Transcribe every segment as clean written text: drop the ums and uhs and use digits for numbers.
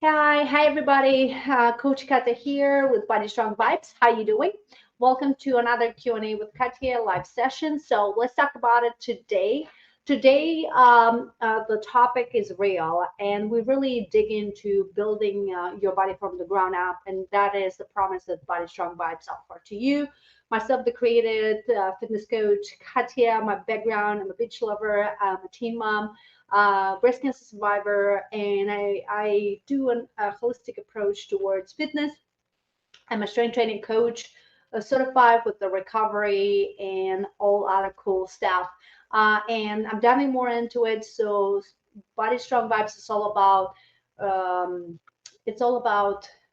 Hi everybody. Coach Katya here with Body Strong Vibes. How you doing? Welcome to another Q&A with Katya live session. So let's talk about it today. Today, the topic is real, and we really dig into building your body from the ground up, and that is the promise that Body Strong Vibes offer to you. Myself, the created fitness coach, Katya. My background: I'm a beach lover, I'm a teen mom, breast cancer survivor, and I do a holistic approach towards fitness. I'm a strength training coach, certified with the recovery and all other cool stuff. And I'm diving more into it. So, Body Strong Vibes is all about um,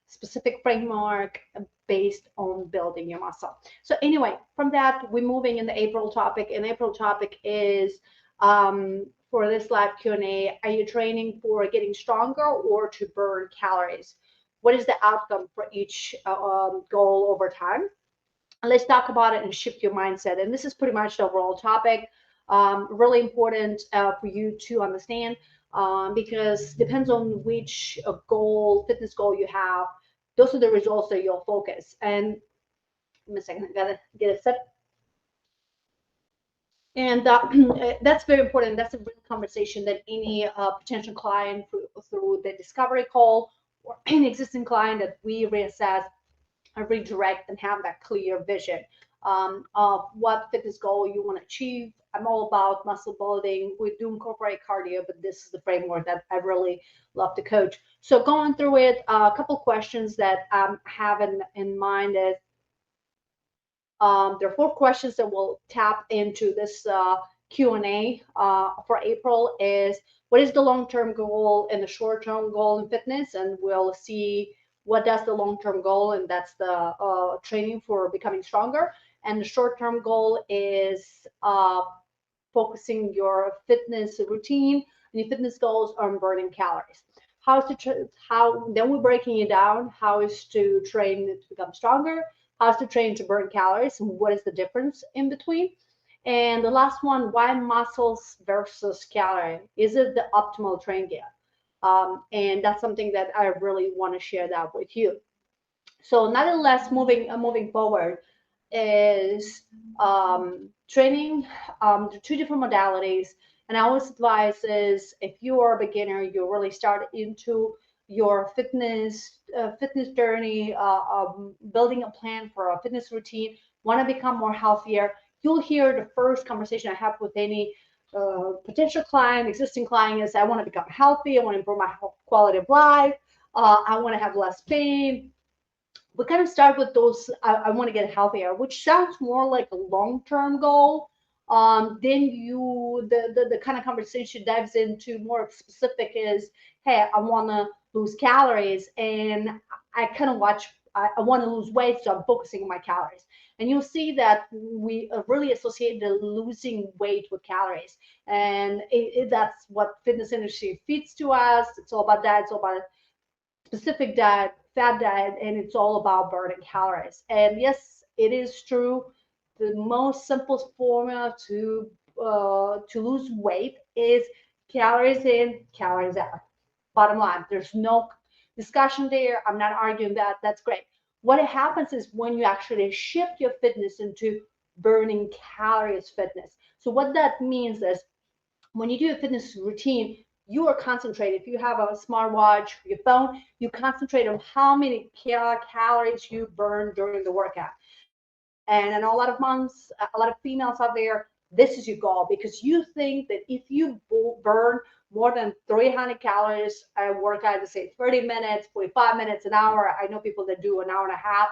specific framework based on building your muscle. So anyway, from that, we're moving in the April topic. And April topic is for this live Q&A, are you training for getting stronger or to burn calories? What is the outcome for each goal over time? And let's talk about it and shift your mindset. And this is pretty much the overall topic. Really important for you to understand because depends on which fitness goal you have. Those are the results that you'll focus. And give me a second, I gotta get it set. And that's very important. That's a real conversation that any potential client through the discovery call or any existing client that we reassess and redirect and have that clear vision of what fitness goal you want to achieve. I'm all about muscle building. We do incorporate cardio, but this is the framework that I really love to coach. So going through it, a couple questions that I have in mind is there are four questions that we'll tap into this Q&A for April is what is the long-term goal and the short-term goal in fitness? And we'll see what does the long-term goal, and that's the training for becoming stronger. And the short-term goal is focusing your fitness routine and your fitness goals on burning calories. How then we're breaking it down. How is to train to become stronger? How's to train to burn calories, and what is the difference in between? And the last one, why muscles versus calorie? Is it the optimal train gear? And that's something that I really want to share that with you. So, nonetheless, moving forward is training. The two different modalities, and I always advise is if you are a beginner, you really start into your fitness journey, building a plan for a fitness routine, want to become more healthier. You'll hear the first conversation I have with any potential client, existing client is I want to become healthy. I want to improve my quality of life. I want to have less pain. We kind of start with those. I want to get healthier, which sounds more like a long-term goal. Then the kind of conversation dives into more specific is, hey, I want to lose calories, and I kind of watch. I want to lose weight, so I'm focusing on my calories. And you'll see that we really associate the losing weight with calories, and that's what fitness industry feeds to us. It's all about that. It's all about specific diet, fat diet, and it's all about burning calories. And yes, it is true. The most simplest formula to lose weight is calories in, calories out. Bottom line, there's no discussion there. I'm not arguing that. That's great. What happens is when you actually shift your fitness into burning calories fitness. So what that means is when you do a fitness routine, you are concentrated. If you have a smartwatch, your phone, you concentrate on how many calories you burn during the workout. And I know a lot of moms, a lot of females out there, this is your goal because you think that if you burn more than 300 calories at a workout, let's say 30 minutes, 45 minutes, an hour. I know people that do an hour and a half.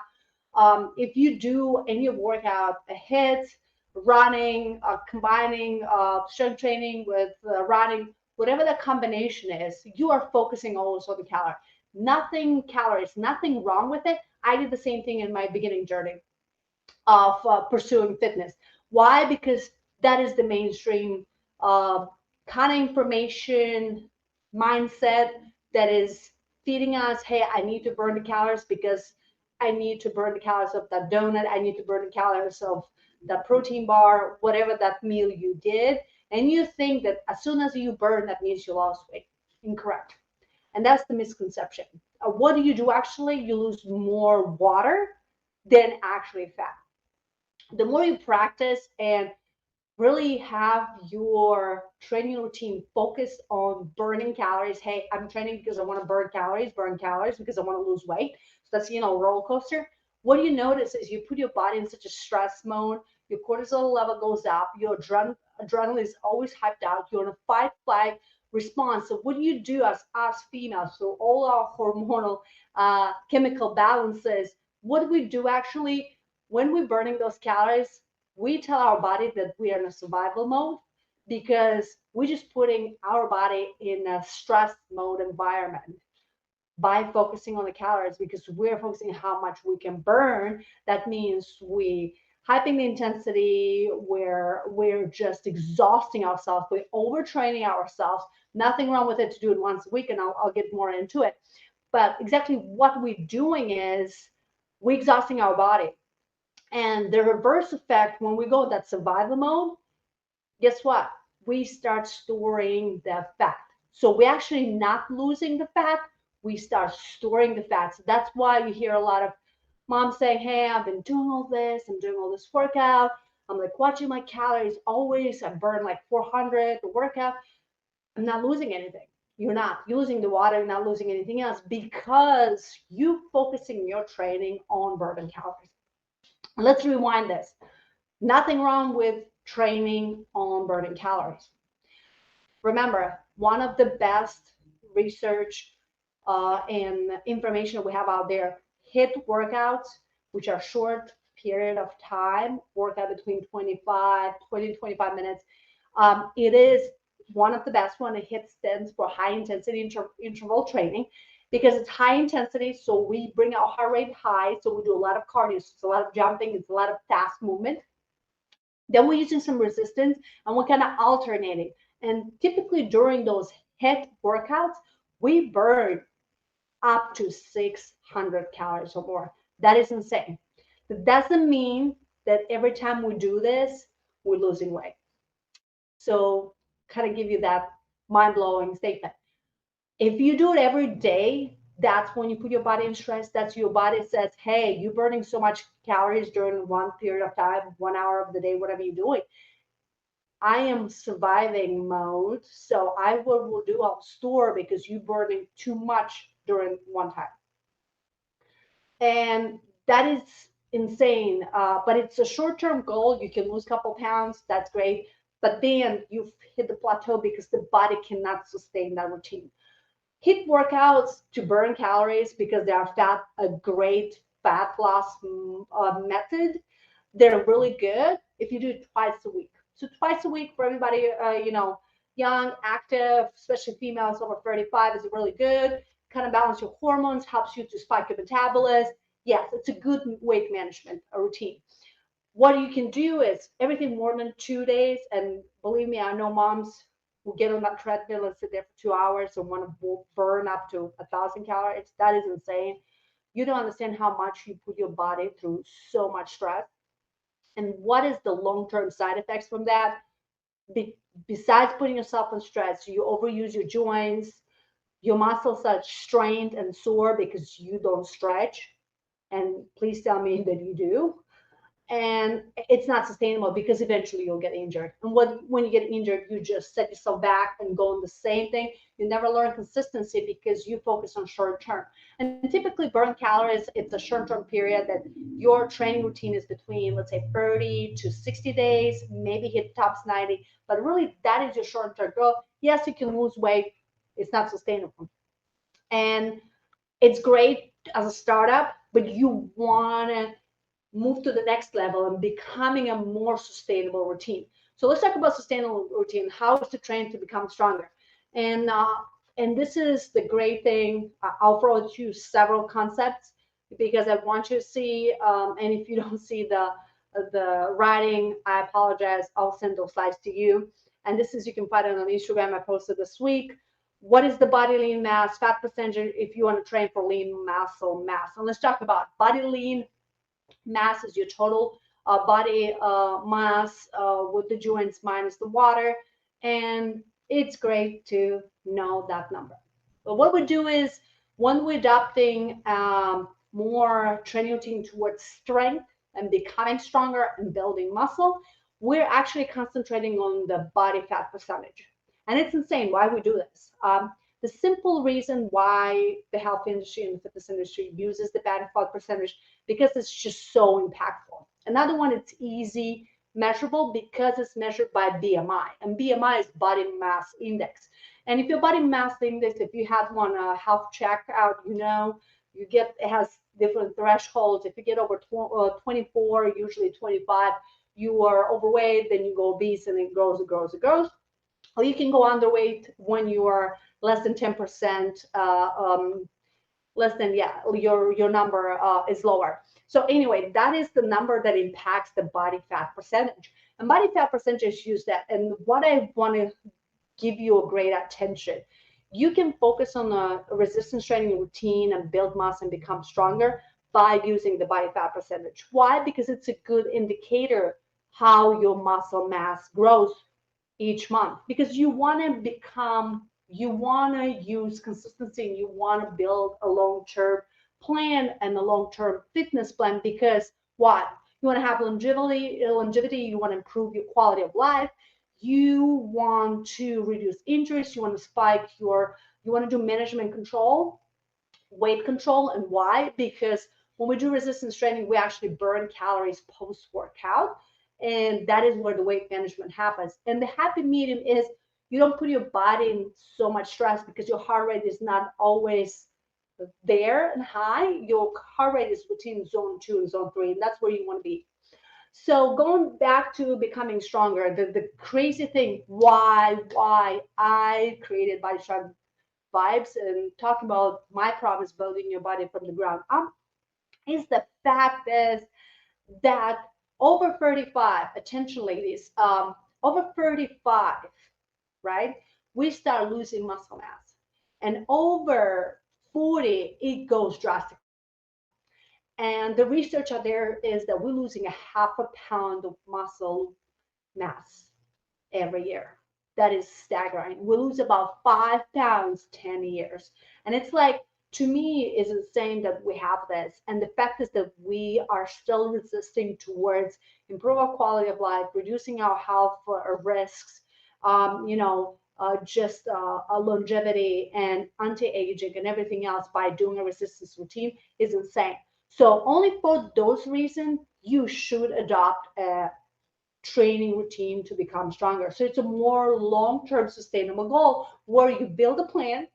If you do any workout, a HIIT, running, combining strength training with running, whatever the combination is, you are focusing always on the calorie. Nothing calories, nothing wrong with it. I did the same thing in my beginning journey of pursuing fitness. Why? Because that is the mainstream uh, kind of information mindset that is feeding us. Hey, I need to burn the calories because I need to burn the calories of that donut. I need to burn the calories of the protein bar, whatever that meal you did. And you think that as soon as you burn, that means you lost weight. Incorrect. And that's the misconception. What do you do actually? You lose more water than actually fat. The more you practice and really have your training routine focused on burning calories. Hey, I'm training because I want to burn calories because I want to lose weight. So that's, roller coaster. What you notice is you put your body in such a stress mode, your cortisol level goes up, your adrenaline is always hyped out, you're in a fight flight response. So what do you do as females? So all our hormonal chemical balances, what do we do actually when we're burning those calories? We tell our body that we are in a survival mode because we're just putting our body in a stress mode environment by focusing on the calories because we're focusing on how much we can burn. That means we hyping the intensity, we're just exhausting ourselves, we're overtraining ourselves. Nothing wrong with it to do it once a week, and I'll get more into it. But exactly what we're doing is we're exhausting our body. And the reverse effect, when we go in that survival mode, guess what? We start storing the fat. So we're actually not losing the fat, we start storing the fat. So that's why you hear a lot of moms saying, hey, I've been doing all this, I'm doing all this workout, I'm like watching my calories always, I burn like 400 the workout. I'm not losing anything. You're not. You're losing the water, you're not losing anything else because you focusing your training on burning calories. Let's rewind this. Nothing wrong with training on burning calories. Remember, one of the best research and information we have out there, HIIT workouts, which are short period of time, workout between 20 to 25 minutes. It is one of the best one. HIIT stands for high intensity interval training because it's high intensity. So we bring our heart rate high. So we do a lot of cardio. So it's a lot of jumping. It's a lot of fast movement. Then we're using some resistance and we're kind of alternating. And typically during those HIIT workouts, we burn up to 600 calories or more. That is insane. That doesn't mean that every time we do this, we're losing weight. So kind of give you that mind-blowing statement. If you do it every day, that's when you put your body in stress. That's your body says, hey, you're burning so much calories during one period of time, 1 hour of the day, whatever you're doing. I am surviving mode. So I will do, I'll store because you're burning too much during one time. And that is insane. But it's a short-term goal. You can lose a couple pounds. That's great. But then you've hit the plateau because the body cannot sustain that routine. HIIT workouts to burn calories because they are a great fat loss method. They're really good if you do it twice a week. So twice a week for everybody, young, active, especially females over 35 is really good. Kind of balance your hormones, helps you to spike your metabolism. Yes, it's a good weight management routine. What you can do is everything more than 2 days, and believe me, I know moms who get on that treadmill and sit there for 2 hours and want to burn up to 1,000 calories. That is insane. You don't understand how much you put your body through so much stress. And what is the long-term side effects from that? Besides putting yourself in stress, you overuse your joints, your muscles are strained and sore because you don't stretch. And please tell me that you do. And it's not sustainable because eventually you'll get injured. And when you get injured, you just set yourself back and go on the same thing. You never learn consistency because you focus on short term. And typically burn calories, it's a short term period that your training routine is between, let's say, 30 to 60 days, maybe hit tops 90. But really, that is your short term goal. Yes, you can lose weight. It's not sustainable. And it's great as a startup, but you want to move to the next level and becoming a more sustainable routine. So let's talk about sustainable routine. How is to train to become stronger? And and this is the great thing. I'll throw at you several concepts because I want you to see. And if you don't see the writing, I apologize. I'll send those slides to you. And this is, you can find it on Instagram. I posted this week. What is the body lean mass, fat percentage if you want to train for lean muscle mass? And let's talk about body lean mass is your total body mass with the joints minus the water. And it's great to know that number. But what we do is when we're adopting more training routine towards strength and becoming stronger and building muscle, we're actually concentrating on the body fat percentage. And it's insane why we do this. The simple reason why the health industry and the fitness industry uses the body fat percentage, because it's just so impactful. Another one, it's easy measurable because it's measured by BMI, and BMI is body mass index. And if your body mass index, if you had one health check out, you get, it has different thresholds. If you get over 24, usually 25, you are overweight, then you go obese, and it grows, it grows, it grows. Or you can go underweight when you are less than 10%, less than, yeah, your number is lower. So anyway, that is the number that impacts the body fat percentage. And body fat percentage use that. And what I want to give you a great attention, you can focus on a resistance training routine and build muscle and become stronger by using the body fat percentage. Why? Because it's a good indicator how your muscle mass grows each month, because you want to become, you want to use consistency, and you want to build a long-term plan and a long-term fitness plan. Because what? You want to have longevity, you want to improve your quality of life, you want to reduce injuries, you want to spike your, you want to do management control, weight control. And why? Because when we do resistance training, we actually burn calories post workout, and that is where the weight management happens. And the happy medium is you don't put your body in so much stress because your heart rate is not always there and high. Your heart rate is between zone 2 and zone 3, and that's where you want to be. So going back to becoming stronger, the crazy thing, why I created Body Strong Vibes and talking about my promise building your body from the ground up, is the fact is that over 35, attention ladies, over 35, right, we start losing muscle mass. And over 40, it goes drastically. And the research out there is that we're losing a half a pound of muscle mass every year. That is staggering. We lose about 5 pounds 10 years. And it's like, to me, is insane that we have this. And the fact is that we are still resisting towards improve our quality of life, reducing our health risks, just longevity and anti-aging and everything else by doing a resistance routine is insane. So only for those reasons, you should adopt a training routine to become stronger. So it's a more long-term sustainable goal where you build a plan,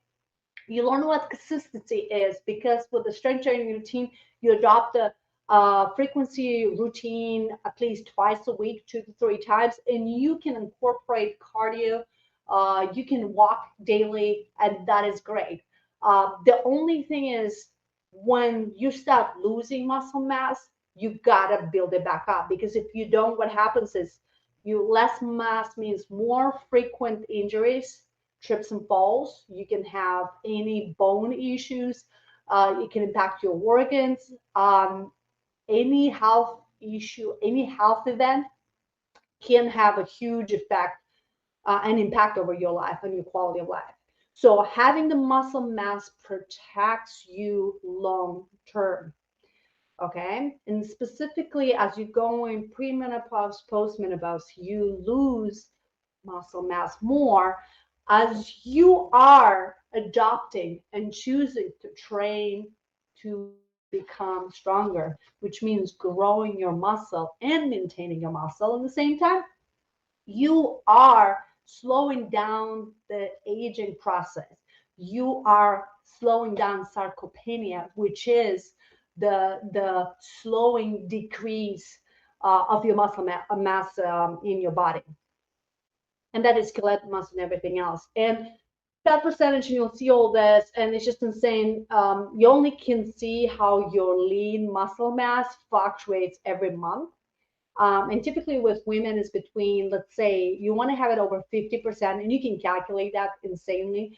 you learn what consistency is, because with the strength training routine, you adopt a frequency routine at least twice a week, 2 to 3 times, and you can incorporate cardio. You can walk daily, and that is great. The only thing is, when you start losing muscle mass, you gotta build it back up, because if you don't, what happens is you less mass means more frequent injuries, trips and falls. You can have any bone issues. It can impact your organs. Any health issue, any health event can have a huge effect and impact over your life and your quality of life. So having the muscle mass protects you long term. Okay. And specifically, as you go in premenopause, postmenopause, you lose muscle mass more as you are adopting and choosing to train to become stronger, which means growing your muscle and maintaining your muscle at the same time. You are slowing down the aging process. You are slowing down sarcopenia, which is the slowing decrease of your muscle mass in your body, and that is skeletal muscle and everything else. And that percentage, and you'll see all this, and it's just insane. You only can see how your lean muscle mass fluctuates every month. And typically with women is between, let's say, you want to have it over 50%, and you can calculate that insanely.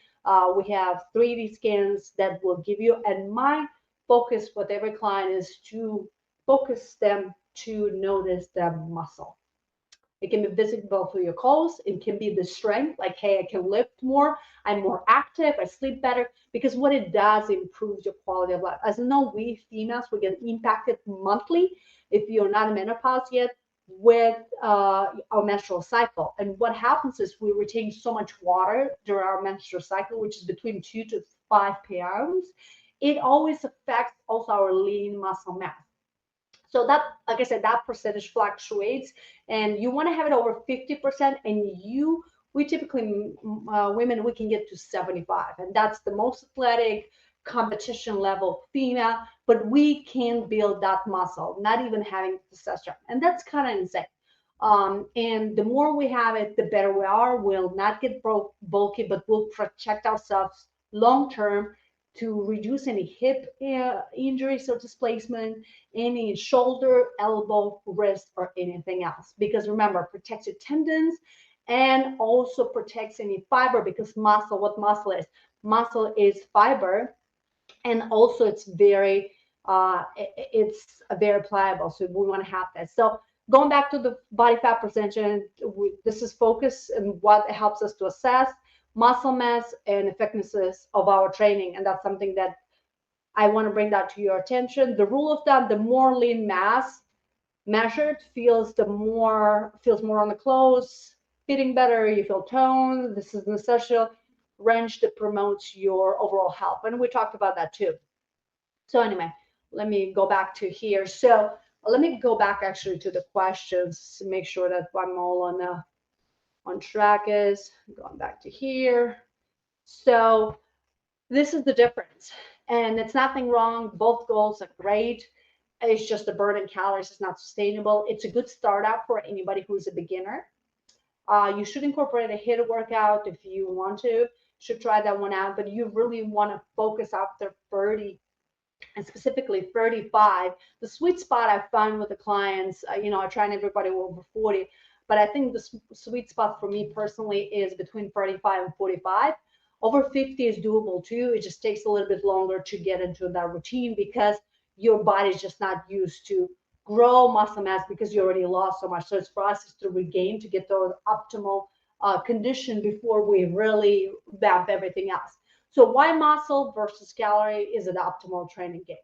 We have 3D scans that will give you, and my focus with every client is to focus them to notice the muscle. It can be visible through your clothes. It can be the strength, like, hey, I can lift more, I'm more active, I sleep better, because what it does, it improves your quality of life. As you know, we females, we get impacted monthly, if you're not in menopause yet, with our menstrual cycle. And what happens is we retain so much water during our menstrual cycle, which is between 2 to 5 pounds. It always affects also our lean muscle mass. So that, like I said, that percentage fluctuates, and you want to have it over 50%. And we typically, women, we can get to 75, and that's the most athletic, competition level female. But we can build that muscle, not even having testosterone, and that's kind of insane. And the more we have it, the better we are. We'll not get bulky, but we'll protect ourselves long term to reduce any hip injuries or displacement, any shoulder, elbow, wrist, or anything else. Because remember, protects your tendons and also protects any fiber, because muscle, what muscle is? Muscle is fiber, and also it's very pliable. So we want to have that. So going back to the body fat percentage, this is focus and what helps us to assess muscle mass and effectiveness of our training. And that's something that I want to bring that to your attention. The rule of thumb: the more lean mass measured feels more on the clothes, fitting better, you feel toned. This is an essential range that promotes your overall health. And we talked about that too. So anyway, let me go back to here. So let me go back actually to the questions to make sure that I'm all on track. Is going back to here. So this is the difference, and it's nothing wrong. Both goals are great. It's just the burning calories is not sustainable. It's a good start out for anybody who's a beginner. You should incorporate a HIIT workout if you want to. Should try that one out, but you really want to focus after 30 and specifically 35. The sweet spot I find with the clients, I train everybody over 40, but I think the sweet spot for me personally is between 35 and 45. Over 50 is doable too. It just takes a little bit longer to get into that routine because your body's just not used to grow muscle mass because you already lost so much. So it's for us to regain, to get to the optimal condition before we really vamp everything else. So why muscle versus calorie is an optimal training game?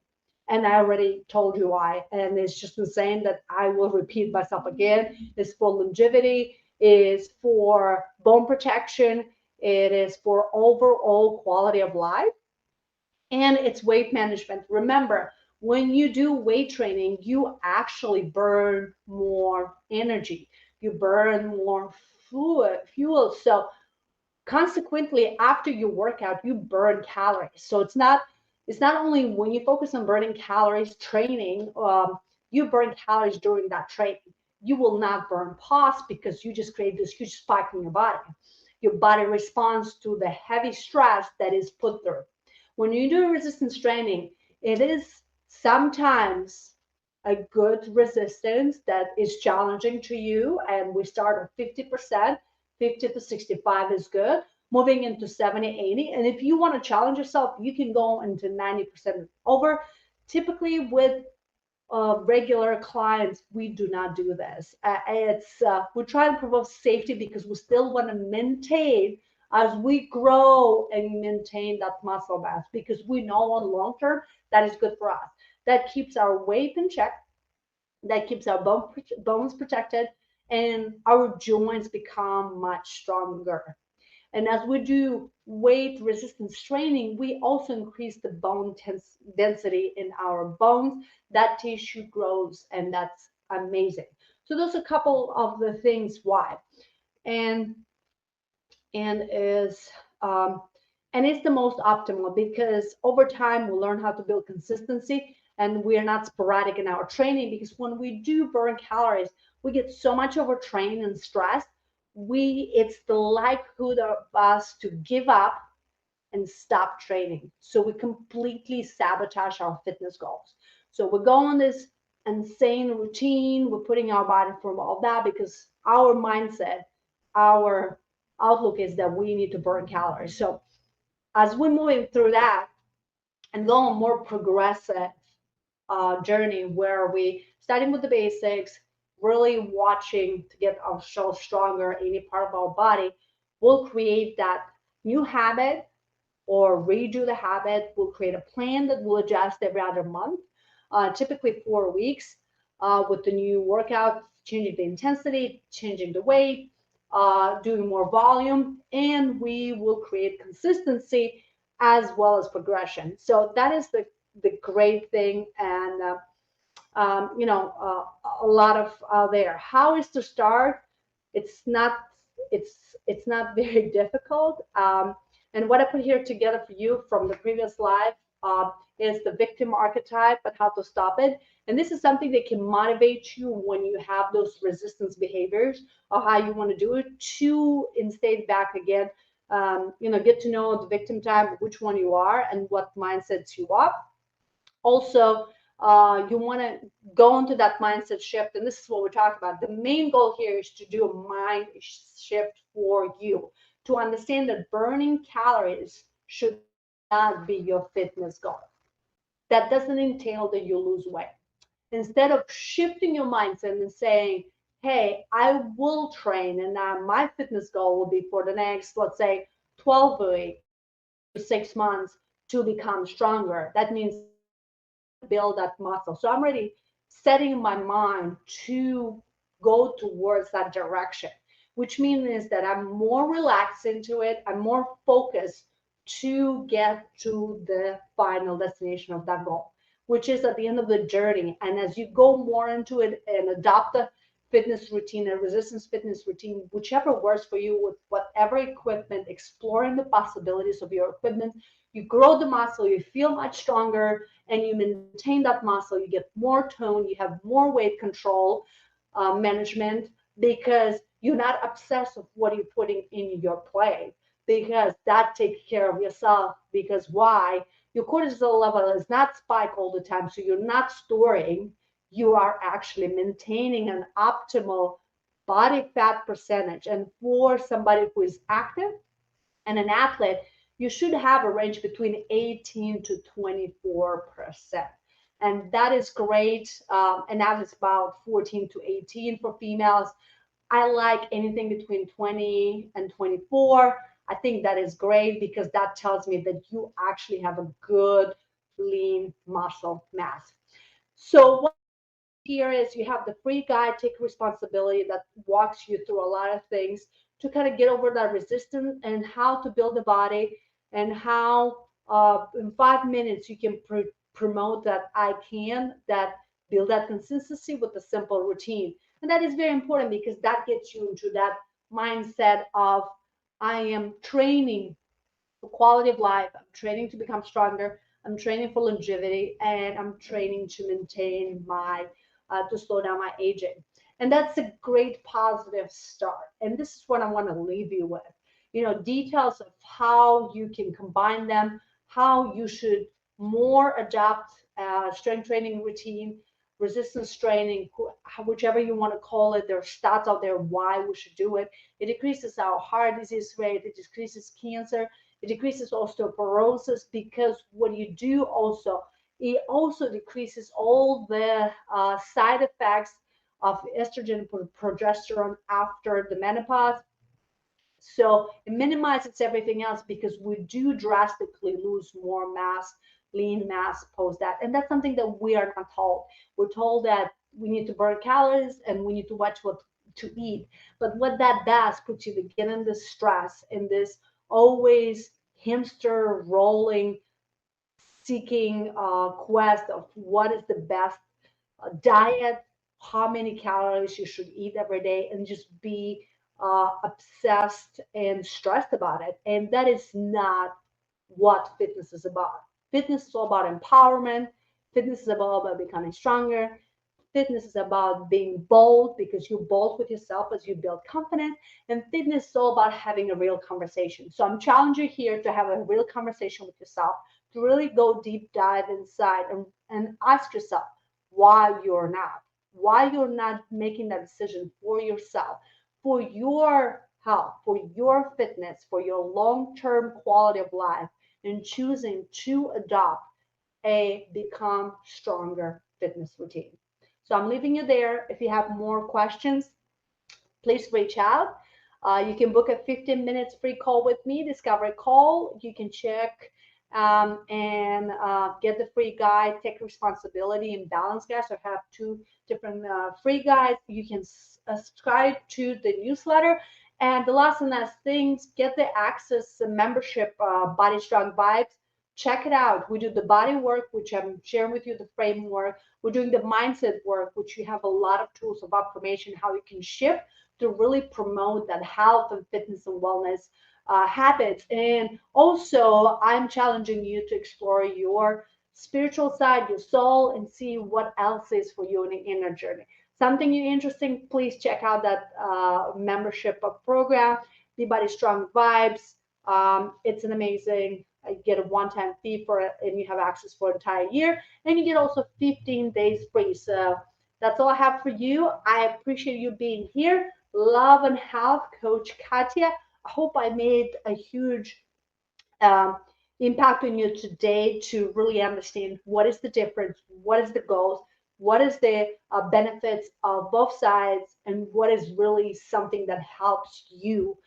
And I already told you why. And it's just the same that I will repeat myself again. It's for longevity, is for bone protection, it is for overall quality of life, and it's weight management. Remember, when you do weight training, you actually burn more energy. You burn more fuel. So consequently, after your workout, you burn calories. So it's not only when you focus on burning calories training, you burn calories during that training. You will not burn pause because you just create this huge spike in your body. Your body responds to the heavy stress that is put through. When you do resistance training, it is sometimes a good resistance that is challenging to you, and we start at 50%. 50 to 65 is good. Moving into 70, 80. And if you want to challenge yourself, you can go into 90% over. Typically with regular clients, we do not do this. We try to promote safety because we still want to maintain as we grow and maintain that muscle mass, because we know on long term that is good for us. That keeps our weight in check, that keeps our bones protected, and our joints become much stronger. And as we do weight resistance training, we also increase the bone density in our bones. That tissue grows, and that's amazing. So those are a couple of the things why. And and is and it's the most optimal because over time we'll learn how to build consistency, and we're not sporadic in our training, because when we do burn calories, we get so much overtrained and stressed. It's the likelihood of us to give up and stop training. So we completely sabotage our fitness goals. So we go on this insane routine. We're putting our body through all that because our mindset, our outlook is that we need to burn calories. So as we're moving through that and go on more progressive journey where we starting with the basics, really watching to get ourselves stronger, any part of our body, we'll create that new habit or redo the habit. We'll create a plan that will adjust every other month, typically 4 weeks, with the new workout, changing the intensity, changing the weight, doing more volume, and we will create consistency as well as progression. So that is the great thing, and a lot of there. How is to start? It's not it's not very difficult. And what I put here together for you from the previous live is the victim archetype, but how to stop it. And this is something that can motivate you when you have those resistance behaviors, or how you want to do it to instead back again. Get to know the victim type, which one you are, and what mind sets you up. Also, you want to go into that mindset shift, and this is what we're talking about. The main goal here is to do a mind shift for you, to understand that burning calories should not be your fitness goal. That doesn't entail that you lose weight. Instead of shifting your mindset and saying, hey, I will train, and my fitness goal will be for the next, let's say, 12 weeks to 6 months to become stronger. That means build that muscle. So I'm already setting my mind to go towards that direction, which means that I'm more relaxed into it. I'm more focused to get to the final destination of that goal, which is at the end of the journey. And as you go more into it and adopt the fitness routine and resistance fitness routine, whichever works for you, with whatever equipment, exploring the possibilities of your equipment, you grow the muscle, you feel much stronger, and you maintain that muscle. You get more tone, you have more weight control management, because you're not obsessed with what you're putting in your plate, because that takes care of yourself. Because why? Your cortisol level is not spike all the time, so you're not storing. You are actually maintaining an optimal body fat percentage. And for somebody who is active and an athlete, you should have a range between 18 to 24%. And that is great. And that is about 14 to 18 for females. I like anything between 20 and 24. I think that is great, because that tells me that you actually have a good lean muscle mass. So what here is, you have the free guide, Take Responsibility, that walks you through a lot of things to kind of get over that resistance, and how to build the body, and how in 5 minutes you can promote that I can, that build that consistency with a simple routine. And that is very important, because that gets you into that mindset of, I am training for quality of life, I'm training to become stronger, I'm training for longevity, and I'm training to maintain my to slow down my aging. And that's a great positive start. And this is what I want to leave you with. Details of how you can combine them, how you should more adopt strength training routine, resistance training, whichever you want to call it. There are stats out there why we should do it. It decreases our heart disease rate, it decreases cancer, it decreases osteoporosis, because what you do also, it also decreases all the side effects of estrogen and progesterone after the menopause. So it minimizes everything else, because we do drastically lose more mass, lean mass post that. And that's something that we are not told. We're told that we need to burn calories and we need to watch what to eat. But what that does, puts you again in this stress, in this always hamster rolling, seeking quest of what is the best diet, how many calories you should eat every day, and just be obsessed and stressed about it. And that is not what fitness is about. Fitness is all about empowerment. Fitness is all about becoming stronger. Fitness is about being bold, because you're bold with yourself as you build confidence. And fitness is all about having a real conversation. So I'm challenging you here to have a real conversation with yourself, to really go deep dive inside, and ask yourself why you're not making that decision for yourself, for your health, for your fitness, for your long-term quality of life, and choosing to adopt a become stronger fitness routine. So I'm leaving you there. If you have more questions, please reach out. You can book a 15 minutes free call with me, discovery call. You can check and get the free guide, take responsibility and balance guides. So I have two different free guides. You can subscribe to the newsletter. And the last and last things, get the access membership, Body Strong Vibes. Check it out. We do the body work, which I'm sharing with you the framework. We're doing the mindset work, which you have a lot of tools of affirmation, how you can shift to really promote that health and fitness and wellness habits. And also, I'm challenging you to explore your spiritual side, your soul, and see what else is for you in the inner journey. Something you're interested, please check out that membership program, the Body Strong Vibes. It's an amazing. You get a one-time fee for it, and you have access for an entire year, and you get also 15 days free. So that's all I have for you. I appreciate you being here. Love and Health Coach Katya. I hope I made a huge um, impact on you today to really understand what is the difference, what is the goals, what is the benefits of both sides, and what is really something that helps you.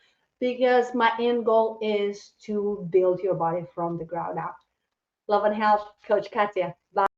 Because my end goal is to build your body from the ground up. Love and Health, Coach Katya. Bye.